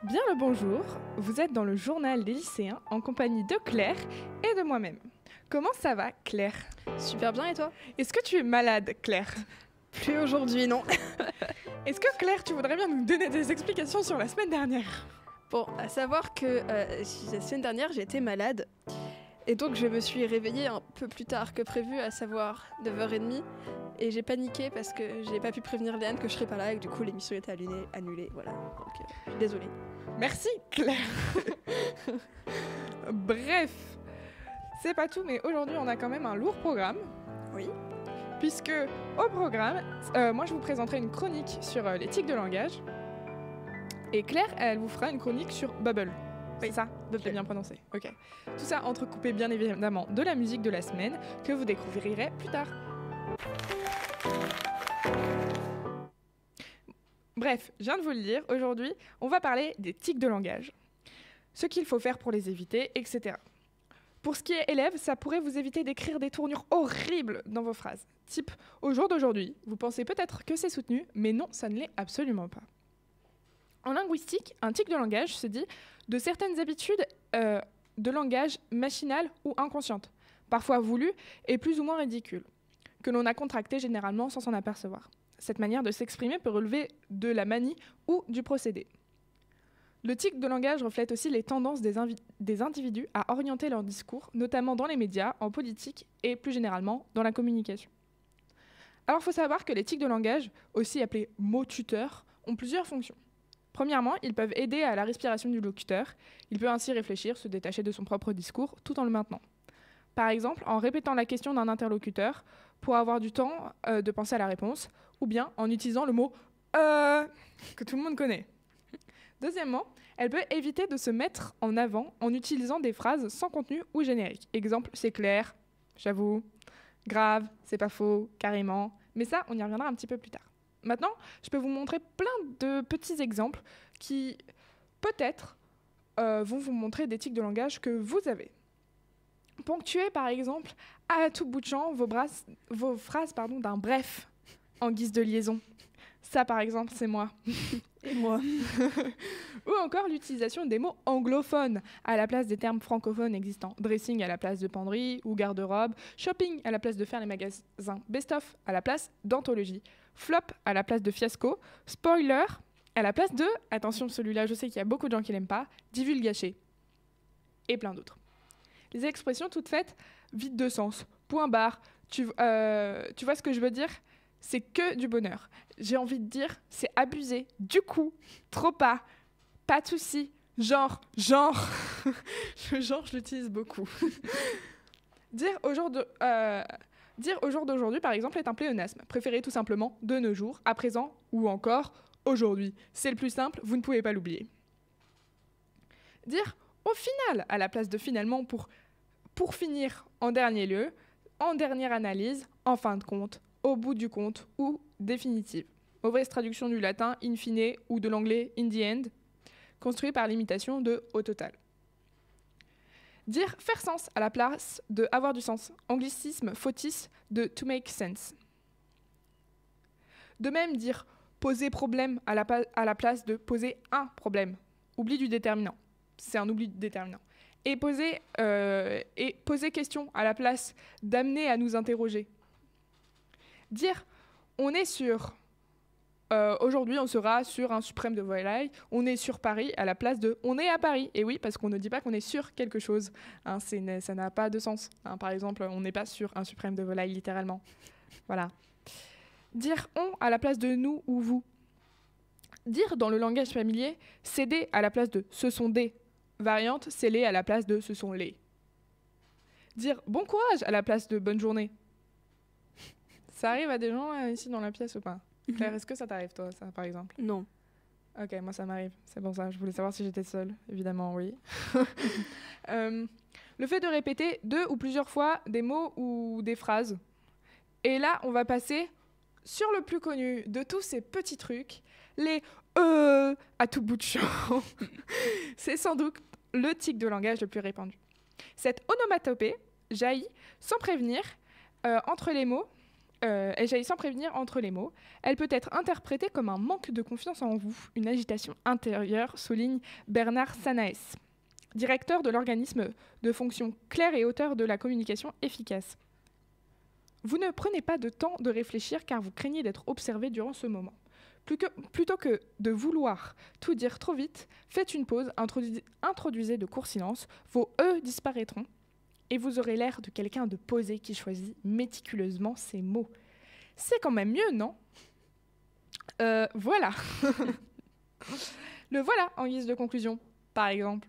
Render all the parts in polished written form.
Bien le bonjour, vous êtes dans le journal des lycéens en compagnie de Claire et de moi-même. Comment ça va, Claire? Super bien, et toi? Est-ce que tu es malade, Claire? Plus aujourd'hui, non. Est-ce que, Claire, tu voudrais bien nous donner des explications sur la semaine dernière? Bon, à savoir que la semaine dernière, j'ai été malade. Et donc, je me suis réveillée un peu plus tard que prévu, à savoir 9h30. Et j'ai paniqué parce que j'ai pas pu prévenir Léane que je serais pas là et que du coup, l'émission était annulée. Voilà. Donc, je suis désolée. Merci, Claire. Bref, c'est pas tout, mais aujourd'hui, on a quand même un lourd programme. Oui. Puisque, au programme, moi, je vous présenterai une chronique sur les tics de langage. Et Claire, elle vous fera une chronique sur Bubble. C'est ça, Bubble, bien prononcé. Ok. Tout ça entrecoupé bien évidemment de la musique de la semaine que vous découvrirez plus tard. Bref, je viens de vous le dire, aujourd'hui, on va parler des tics de langage, ce qu'il faut faire pour les éviter, etc. Pour ce qui est élève, ça pourrait vous éviter d'écrire des tournures horribles dans vos phrases. Type, au jour d'aujourd'hui, vous pensez peut-être que c'est soutenu, mais non, ça ne l'est absolument pas. En linguistique, un tic de langage se dit de certaines habitudes de langage machinales ou inconscientes, parfois voulues et plus ou moins ridicules, que l'on a contractées généralement sans s'en apercevoir. Cette manière de s'exprimer peut relever de la manie ou du procédé. Le tic de langage reflète aussi les tendances des individus à orienter leur discours, notamment dans les médias, en politique et plus généralement dans la communication. Alors il faut savoir que les tics de langage, aussi appelés mots tuteurs, ont plusieurs fonctions. Premièrement, ils peuvent aider à la respiration du locuteur. Il peut ainsi réfléchir, se détacher de son propre discours tout en le maintenant. Par exemple, en répétant la question d'un interlocuteur pour avoir du temps de penser à la réponse, ou bien en utilisant le mot que tout le monde connaît. Deuxièmement, elle peut éviter de se mettre en avant en utilisant des phrases sans contenu ou générique. Exemple, c'est clair, j'avoue, grave, c'est pas faux, carrément. Mais ça, on y reviendra un petit peu plus tard. Maintenant, je peux vous montrer plein de petits exemples qui, peut-être, vont vous montrer des tics de langage que vous avez. Ponctuez, par exemple, à tout bout de champ vos phrases d'un bref en guise de liaison. Ça, par exemple, c'est moi. Et moi. Ou encore l'utilisation des mots anglophones à la place des termes francophones existants. Dressing à la place de penderie ou garde-robe. Shopping à la place de faire les magasins. Best-of à la place d'anthologie. Flop à la place de fiasco. Spoiler à la place de, attention celui-là je sais qu'il y a beaucoup de gens qui l'aiment pas, divulgacher. Et plein d'autres. Les expressions toutes faites vides de sens. Point barre. Tu vois ce que je veux dire? C'est que du bonheur. J'ai envie de dire, c'est abusé. Du coup, trop pas de souci. Genre. Genre, je l'utilise beaucoup. Dire au jour d'aujourd'hui, par exemple, est un pléonasme. Préférez tout simplement de nos jours, à présent ou encore aujourd'hui. C'est le plus simple, vous ne pouvez pas l'oublier. Dire au final à la place de finalement pour finir en dernier lieu, en dernière analyse, en fin de compte, au bout du compte ou définitive. Mauvaise traduction du latin in fine ou de l'anglais in the end, construit par l'imitation de au total. Dire faire sens à la place de avoir du sens. Anglicisme fautif de to make sense. De même, dire poser problème à la place de poser un problème. Oubli du déterminant. C'est un oubli du déterminant. Et poser question à la place d'amener à nous interroger. Dire on est sur aujourd'hui on sera sur un suprême de volaille, on est sur Paris à la place de on est à Paris. Et oui, parce qu'on ne dit pas qu'on est sur quelque chose, hein, ça n'a pas de sens, hein. Par exemple, on n'est pas sur un suprême de volaille littéralement. Voilà. Dire on à la place de nous ou vous. Dire dans le langage familier c'est des à la place de ce sont des. Variante, c'est les à la place de ce sont les. Dire bon courage à la place de bonne journée. Ça arrive à des gens là, ici dans la pièce ou pas? Claire, est-ce que ça t'arrive toi, ça, par exemple? Non. Ok, moi ça m'arrive, c'est pour ça. Je voulais savoir si j'étais seule. Évidemment, oui. Le fait de répéter 2 ou plusieurs fois des mots ou des phrases. Et là, on va passer sur le plus connu de tous ces petits trucs, les à tout bout de champ. C'est sans doute le tic de langage le plus répandu. Cette onomatopée jaillit sans prévenir entre les mots et jaillit sans prévenir entre les mots. Elle peut être interprétée comme un manque de confiance en vous, une agitation intérieure, souligne Bernard Sanaes, directeur de l'organisme de fonction claire et auteur de la communication efficace. Vous ne prenez pas de temps de réfléchir car vous craignez d'être observé durant ce moment. Plutôt que de vouloir tout dire trop vite, faites une pause, introduisez de courts silences, vos « e » disparaîtront et vous aurez l'air de quelqu'un de posé qui choisit méticuleusement ses mots. C'est quand même mieux, non ? Voilà. Le voilà en guise de conclusion, par exemple.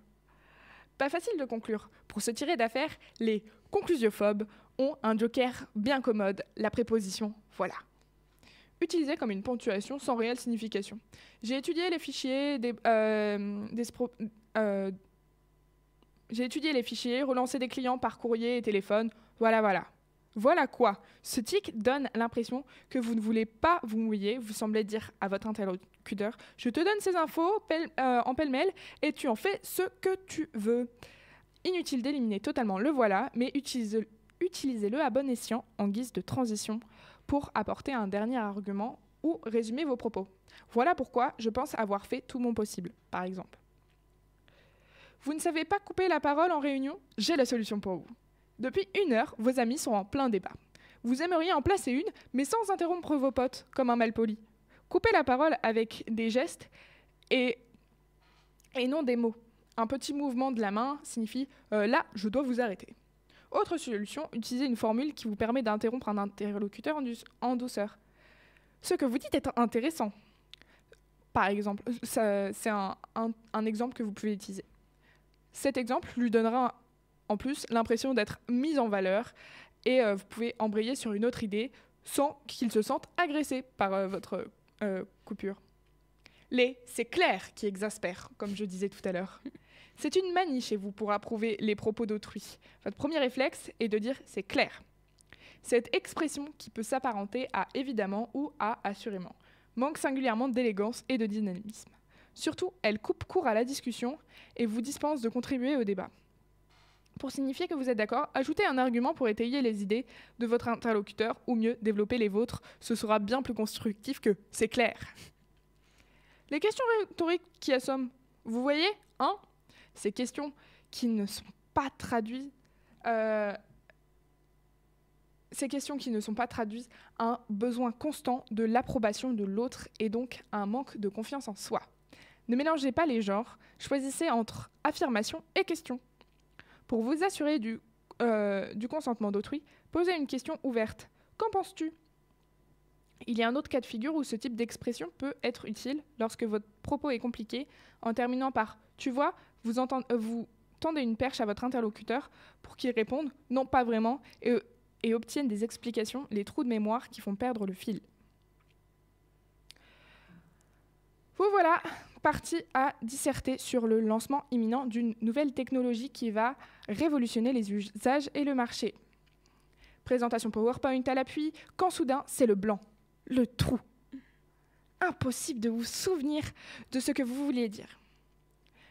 Pas facile de conclure. Pour se tirer d'affaire, les conclusiophobes ont un joker bien commode, la préposition « voilà ». Utilisée comme une ponctuation sans réelle signification. J'ai étudié les fichiers j'ai étudié les fichiers, relancé des clients par courrier et téléphone, voilà. Voilà quoi ? Ce tic donne l'impression que vous ne voulez pas vous mouiller, vous semblez dire à votre interlocuteur « Je te donne ces infos en pêle-mêle et tu en fais ce que tu veux ». Inutile d'éliminer totalement le voilà, mais utilisez-le à bon escient en guise de transition pour apporter un dernier argument ou résumer vos propos. Voilà pourquoi je pense avoir fait tout mon possible, par exemple. Vous ne savez pas couper la parole en réunion ? J'ai la solution pour vous. Depuis 1 heure, vos amis sont en plein débat. Vous aimeriez en placer une, mais sans interrompre vos potes, comme un malpoli. Coupez la parole avec des gestes et non des mots. Un petit mouvement de la main signifie « là, je dois vous arrêter ». Autre solution, utilisez une formule qui vous permet d'interrompre un interlocuteur en douceur. Ce que vous dites est intéressant. Par exemple, c'est un exemple que vous pouvez utiliser. Cet exemple lui donnera en plus l'impression d'être mis en valeur et vous pouvez embrayer sur une autre idée sans qu'il se sente agressé par votre coupure. C'est clair qui exaspère, comme je disais tout à l'heure. C'est une manie chez vous pour approuver les propos d'autrui. Votre premier réflexe est de dire « c'est clair ». Cette expression qui peut s'apparenter à « évidemment » ou à « assurément » manque singulièrement d'élégance et de dynamisme. Surtout, elle coupe court à la discussion et vous dispense de contribuer au débat. Pour signifier que vous êtes d'accord, ajoutez un argument pour étayer les idées de votre interlocuteur ou mieux, développer les vôtres. Ce sera bien plus constructif que « c'est clair ». Les questions rhétoriques qui assomment, vous voyez, hein ? Ces questions qui ne sont pas traduites, un besoin constant de l'approbation de l'autre et donc un manque de confiance en soi. Ne mélangez pas les genres, choisissez entre affirmation et question. Pour vous assurer du consentement d'autrui, posez une question ouverte. Qu'en penses-tu ? Il y a un autre cas de figure où ce type d'expression peut être utile lorsque votre propos est compliqué, en terminant par « tu vois », vous tendez une perche à votre interlocuteur pour qu'il réponde « non, pas vraiment » et obtienne des explications, les trous de mémoire qui font perdre le fil. Vous voilà parti à disserter sur le lancement imminent d'une nouvelle technologie qui va révolutionner les usages et le marché. Présentation PowerPoint à l'appui, quand soudain, c'est le blanc, le trou. Impossible de vous souvenir de ce que vous vouliez dire.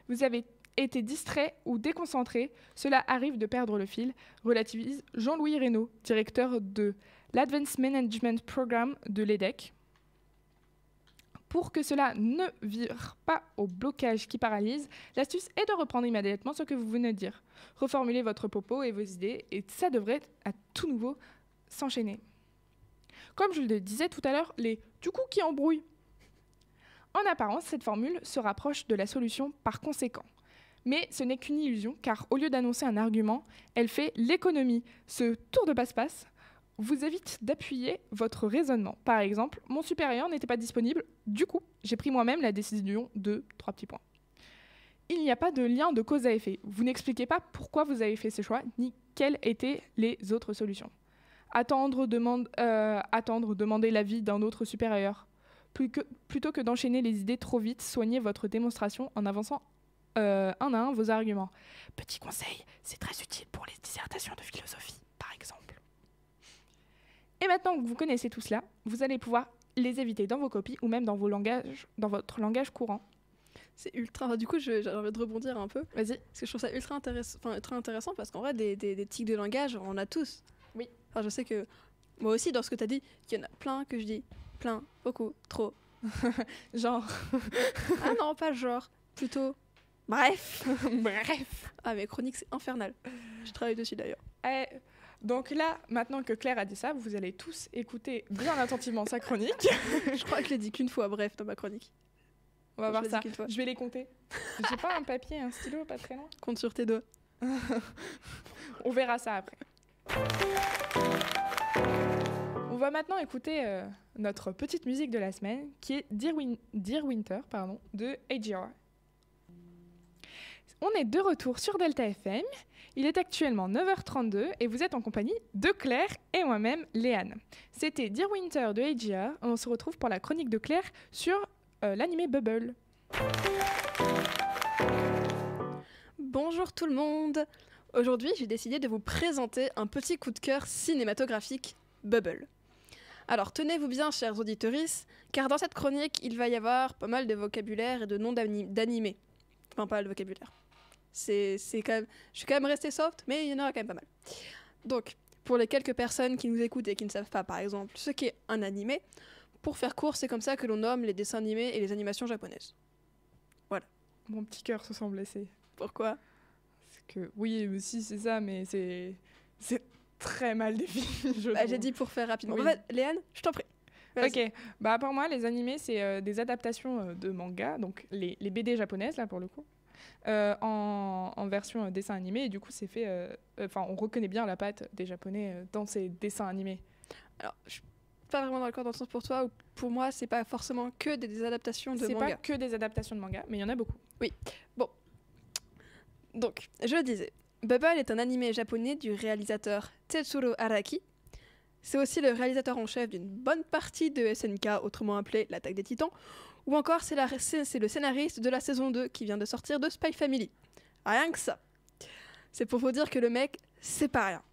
Vous avez été distrait ou déconcentré, cela arrive de perdre le fil, relativise Jean-Louis Reynaud, directeur de l'Advanced Management Programme de l'EDEC. Pour que cela ne vire pas au blocage qui paralyse, l'astuce est de reprendre immédiatement ce que vous venez de dire. Reformulez votre propos et vos idées, et ça devrait à tout nouveau s'enchaîner. Comme je le disais tout à l'heure, les « du coup qui embrouillent ». En apparence, cette formule se rapproche de la solution par conséquent. Mais ce n'est qu'une illusion, car au lieu d'annoncer un argument, elle fait l'économie. Ce tour de passe-passe vous évite d'appuyer votre raisonnement. Par exemple, mon supérieur n'était pas disponible, du coup, j'ai pris moi-même la décision de 3 petits points. Il n'y a pas de lien de cause à effet. Vous n'expliquez pas pourquoi vous avez fait ce choix, ni quelles étaient les autres solutions. Attendre, demander l'avis d'un autre supérieur. Plutôt que d'enchaîner les idées trop vite, soignez votre démonstration en avançant un à un vos arguments. Petit conseil, c'est très utile pour les dissertations de philosophie, par exemple. Et maintenant que vous connaissez tout cela, vous allez pouvoir les éviter dans vos copies ou même dans votre langage courant. C'est ultra... Du coup, j'ai envie de rebondir un peu. Vas-y. Parce que je trouve ça ultra intéressant parce qu'en vrai, des tics de langage, on en a tous. Oui. Enfin, je sais que Moi aussi, dans ce que t'as dit, il y en a plein que je dis. Plein, beaucoup, trop. Genre, Ah non, pas genre. Plutôt. Bref. bref. Ah, mais chronique, c'est infernal. Je travaille dessus d'ailleurs. Eh, donc là, maintenant que Claire a dit ça, vous allez tous écouter bien attentivement sa chronique. Je crois que je l'ai dit qu'une fois, bref, dans ma chronique. On va Je voir l'ai dit ça. qu'une fois. Je vais les compter. J'ai pas un papier et un stylo pas très loin. Compte sur tes doigts. On verra ça après. On va maintenant écouter notre petite musique de la semaine qui est Dear Winter de AGR. On est de retour sur Delta FM. Il est actuellement 9h32 et vous êtes en compagnie de Claire et moi-même, Léane. C'était Dear Winter de AGR. On se retrouve pour la chronique de Claire sur l'animé Bubble. Bonjour tout le monde. Aujourd'hui, j'ai décidé de vous présenter un petit coup de cœur cinématographique, Bubble. Alors tenez-vous bien, chers auditorices, car dans cette chronique, il va y avoir pas mal de vocabulaire et de noms d'animés. Enfin, pas mal de vocabulaire. C'est quand même... Je suis quand même restée soft, mais il y en aura quand même pas mal. Donc, pour les quelques personnes qui nous écoutent et qui ne savent pas, par exemple, ce qu'est un animé, pour faire court, c'est comme ça que l'on nomme les dessins animés et les animations japonaises. Mon petit cœur se sent blessé. Pourquoi ? Parce que oui, aussi c'est ça, mais c'est très mal défini. Je J'ai trouve. dit pour faire rapidement. Oui. En fait, Léane, je t'en prie. Vas-y. Ok, bah pour moi les animés c'est des adaptations de mangas, donc les BD japonaises là pour le coup, en version dessin animé et du coup c'est fait, enfin on reconnaît bien la patte des japonais dans ces dessins animés. Alors, je suis pas vraiment d'accord dans le sens pour toi, ou pour moi, c'est pas forcément que des adaptations de C'est manga. pas que des adaptations de manga, mais il y en a beaucoup. Donc, je le disais, Bubble est un animé japonais du réalisateur Tetsuro Araki. C'est aussi le réalisateur en chef d'une bonne partie de SNK, autrement appelé l'Attaque des Titans, ou encore c'est le scénariste de la saison 2 qui vient de sortir de Spy Family. Rien que ça. C'est pour vous dire que le mec, c'est pas rien.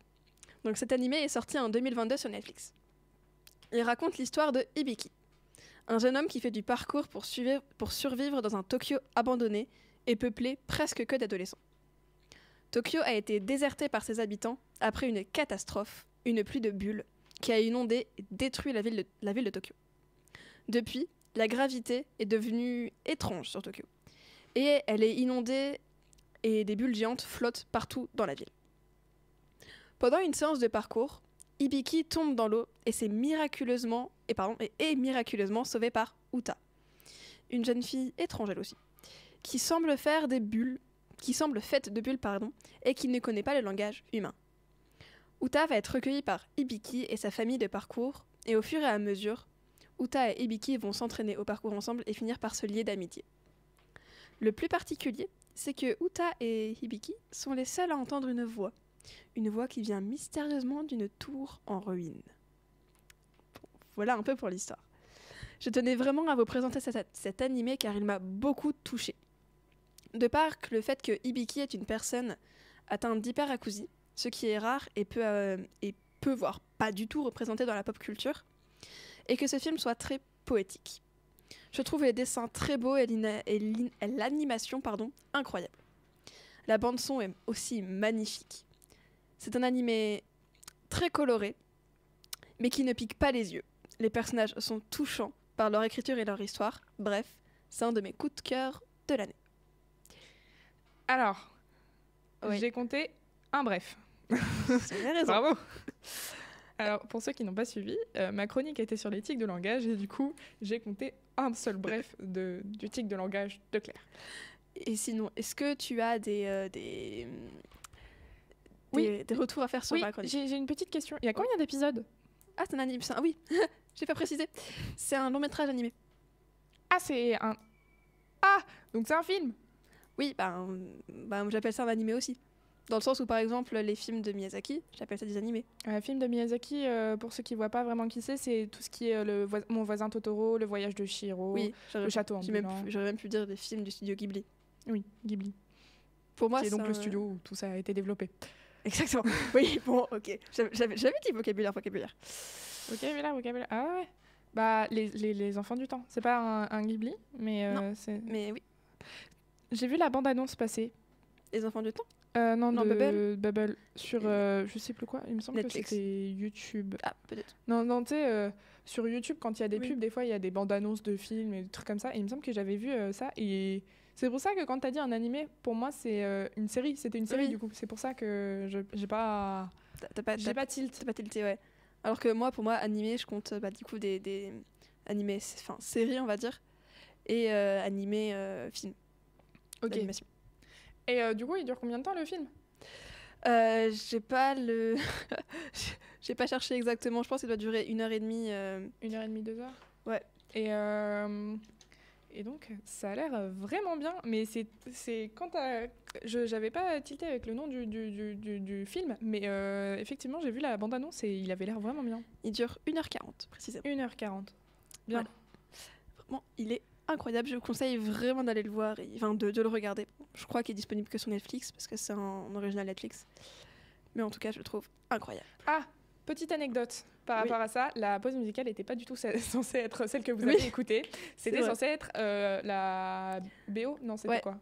Donc cet animé est sorti en 2022 sur Netflix. Il raconte l'histoire de Hibiki, un jeune homme qui fait du parcours pour survivre dans un Tokyo abandonné et peuplé presque que d'adolescents. Tokyo a été déserté par ses habitants après une catastrophe, une pluie de bulles, qui a inondé et détruit la ville de Tokyo. Depuis, la gravité est devenue étrange sur Tokyo. Et elle est inondée et des bulles géantes flottent partout dans la ville. Pendant une séance de parcours, Hibiki tombe dans l'eau et est miraculeusement sauvée par Uta, une jeune fille étrange elle aussi, qui semble faite de bulles, et qui ne connaît pas le langage humain. Uta va être recueillie par Hibiki et sa famille de parcours, et au fur et à mesure, Uta et Hibiki vont s'entraîner au parcours ensemble et finir par se lier d'amitié. Le plus particulier, c'est que Uta et Hibiki sont les seuls à entendre une voix qui vient mystérieusement d'une tour en ruine. Bon, voilà un peu pour l'histoire. Je tenais vraiment à vous présenter cet animé car il m'a beaucoup touchée. De part que le fait que Hibiki est une personne atteinte d'hyperacousie, ce qui est rare et peu voire pas du tout représenté dans la pop culture, et que ce film soit très poétique. Je trouve les dessins très beaux et l'animation incroyable. La bande son est aussi magnifique. C'est un animé très coloré, mais qui ne pique pas les yeux. Les personnages sont touchants par leur écriture et leur histoire. Bref, c'est un de mes coups de cœur de l'année. Alors, Oui. j'ai compté un bref. Vous avez raison. Bravo. Alors, pour ceux qui n'ont pas suivi, ma chronique était sur les tics de langage et du coup, j'ai compté un seul bref du tic de langage de Claire. Et sinon, est-ce que tu as des retours à faire sur Oui, ma chronique? j'ai une petite question. Il y a combien d'épisodes? Ah, c'est un anime. Oui, j'ai pas précisé. C'est un long métrage animé. Ah, c'est un... Ah, donc c'est un film. Oui, j'appelle ça un animé aussi. Dans le sens où, par exemple, les films de Miyazaki, j'appelle ça des animés. Un film de Miyazaki, pour ceux qui ne voient pas vraiment qui c'est tout ce qui est Mon voisin Totoro, Le voyage de Chihiro, Oui, Le château ambulant. j'aurais même pu dire des films du studio Ghibli. Oui, Ghibli. Pour moi, C'est donc le studio où tout ça a été développé. Exactement. Oui, bon, ok. J'avais dit vocabulaire. Vocabulaire. Ah ouais. Bah, les enfants du temps. C'est pas un Ghibli, mais Non. c'est... Mais oui, J'ai vu la bande-annonce passer. les enfants du temps. Non, Non, de Bubble. Sur, je sais plus quoi, il me semble Netflix. que c'était YouTube. Ah, peut-être. Non, tu sais, sur YouTube, quand il y a des Oui. pubs, des fois, il y a des bandes annonces de films et des trucs comme ça. Et il me semble que j'avais vu ça. Et c'est pour ça que quand t'as dit un animé, pour moi, c'est une série. C'était une série, Oui. du coup. C'est pour ça que j'ai pas T'as pas tilt. T'as pas tilté, ouais. Alors que moi, pour moi, animé, je compte du coup des animés, enfin séries, on va dire, et animés, films Ok. d'animation. Et du coup, il dure combien de temps le film? J'ai pas le. J'ai pas cherché exactement, je pense qu'il doit durer 1h30. 1h30, 2h? Ouais. Et donc, ça a l'air vraiment bien. Mais c'est quand j'avais pas tilté avec le nom du film, mais effectivement, j'ai vu la bande-annonce et il avait l'air vraiment bien. Il dure 1h40, précisément. 1h40. Bien. Voilà. Vraiment, il est incroyable. Je vous conseille vraiment d'aller le voir, enfin de le regarder. Je crois qu'il est disponible que sur Netflix, parce que c'est un original Netflix. Mais en tout cas, je le trouve incroyable. Ah, petite anecdote par Oui. rapport à ça. La pause musicale n'était pas du tout censée être celle que vous Oui. avez écoutée. C'était vrai. censé être la BO. Non, c'était Ouais. quoi?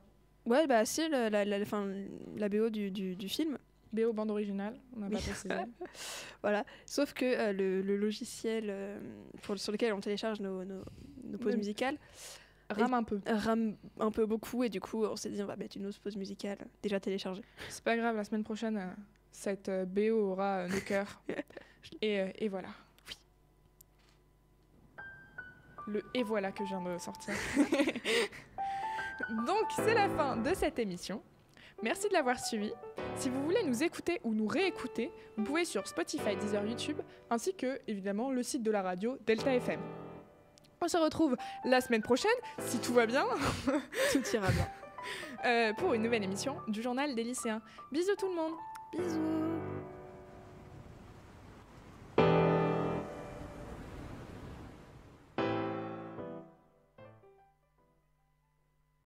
Ouais, bah si, la BO du film. BO bande originale, on n'a Oui. pas précisé. Voilà. Sauf que le logiciel sur lequel on télécharge nos pauses Oui. musicales Rame un peu. rame un peu beaucoup, et du coup, on s'est dit on va mettre une autre pause musicale déjà téléchargée. C'est pas grave, la semaine prochaine, cette BO aura nos cœurs. Et voilà. Oui. Le et voilà que je viens de sortir. Donc, c'est la fin de cette émission. Merci de l'avoir suivi. Si vous voulez nous écouter ou nous réécouter, vous pouvez sur Spotify, Deezer, YouTube, ainsi que, évidemment, le site de la radio Delta FM. On se retrouve la semaine prochaine, si tout va bien, Tout ira bien. pour une nouvelle émission du Journal des lycéens. Bisous tout le monde. Bisous.